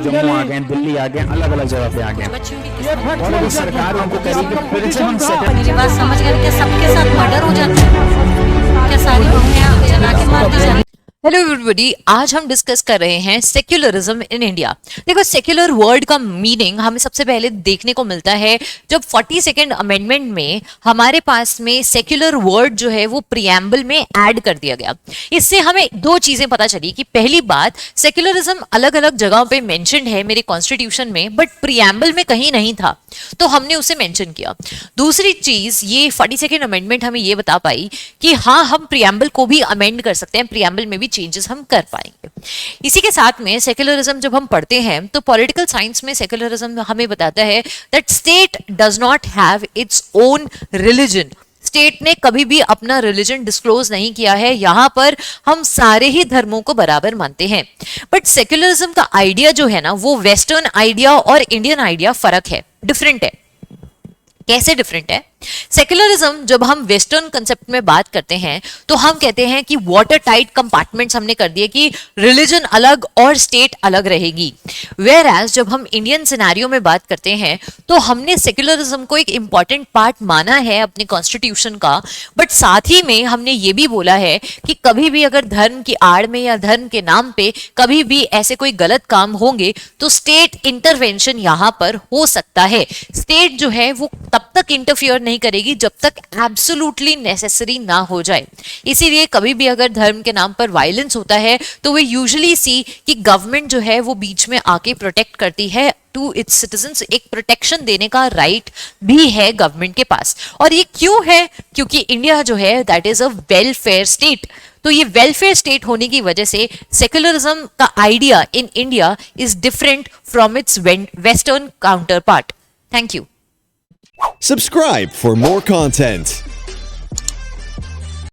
जम्मू आ गए, दिल्ली आ गए, अलग अलग जगह पे आ गए, और अभी सरकार उनको करेगी फिर से हम मेरी बात समझ गए क्या? सबके साथ मर्डर हो जाता है क्या? सारी बहुएं जला के मार दी जाती? हेलो एवरीबॉडी, आज हम डिस्कस कर रहे हैं सेक्युलरिज्म इन इंडिया। देखो, सेक्युलर वर्ड का मीनिंग हमें सबसे पहले देखने को मिलता है जब 42nd अमेंडमेंट में हमारे पास में सेक्युलर वर्ड जो है वो प्रियम्बल में ऐड कर दिया गया। इससे हमें दो चीजें पता चली कि पहली बात, सेक्युलरिज्म अलग अलग जगहों पे मेंशन्ड है मेरे कॉन्स्टिट्यूशन में, बट प्रियम्बल में कहीं नहीं था, तो हमने उसे मेंशन किया। दूसरी चीज, ये 42nd अमेंडमेंट हमें ये बता पाई कि हाँ, हम प्रियम्बल को भी अमेंड कर सकते हैं, प्रियम्बल में भी चेंजेस हम कर पाएंगे। इसी के साथ में सेक्युलरिज्म जब हम पढ़ते हैं तो पॉलिटिकल साइंस में सेक्युलरिज्म हमें बताता है that state does not have its own religion. State ने कभी भी अपना रिलीजन डिस्क्लोज नहीं किया है। यहां पर हम सारे ही धर्मों को बराबर मानते हैं। बट सेक्युलरिज्म का आइडिया जो है ना, वो वेस्टर्न आइडिया और इंडियन आइडिया फर्क है, डिफरेंट है। कैसे डिफरेंट है? सेक्युलरिज्म जब हम वेस्टर्न कंसेप्ट में बात करते हैं तो हम कहते हैं कि वाटर टाइट कंपार्टमेंट्स हमने कर दिए कि रिलीजन अलग और स्टेट अलग रहेगी। वेयर एज जब हम इंडियन सिनेरियो में बात करते हैं तो हमने सेक्युलरिज्म को एक इंपॉर्टेंट पार्ट माना है अपने कॉन्स्टिट्यूशन का, बट साथ ही में हमने ये भी बोला है कि कभी भी अगर धर्म की आड़ में या धर्म के नाम पे कभी भी ऐसे कोई गलत काम होंगे तो स्टेट इंटरवेंशन यहां पर हो सकता है। स्टेट जो है वो तब तक इंटरफियर नहीं करेगी जब तक एब्सोल्युटली नेसेसरी ना हो जाए। इसीलिए कभी भी अगर धर्म के नाम पर वायलेंस होता है तो वे यूजुअली सी कि गवर्नमेंट जो है वो बीच में आके प्रोटेक्ट करती है टू इट्स सिटीजन्स। एक प्रोटेक्शन देने का राइट भी है गवर्नमेंट के पास। और ये क्यों है? क्योंकि इंडिया जो है that is a welfare state. तो ये वेलफेयर स्टेट होने की वजह से सेक्युलरिज्म का idea in India is different from its western counter part. Thank you. Subscribe for more content.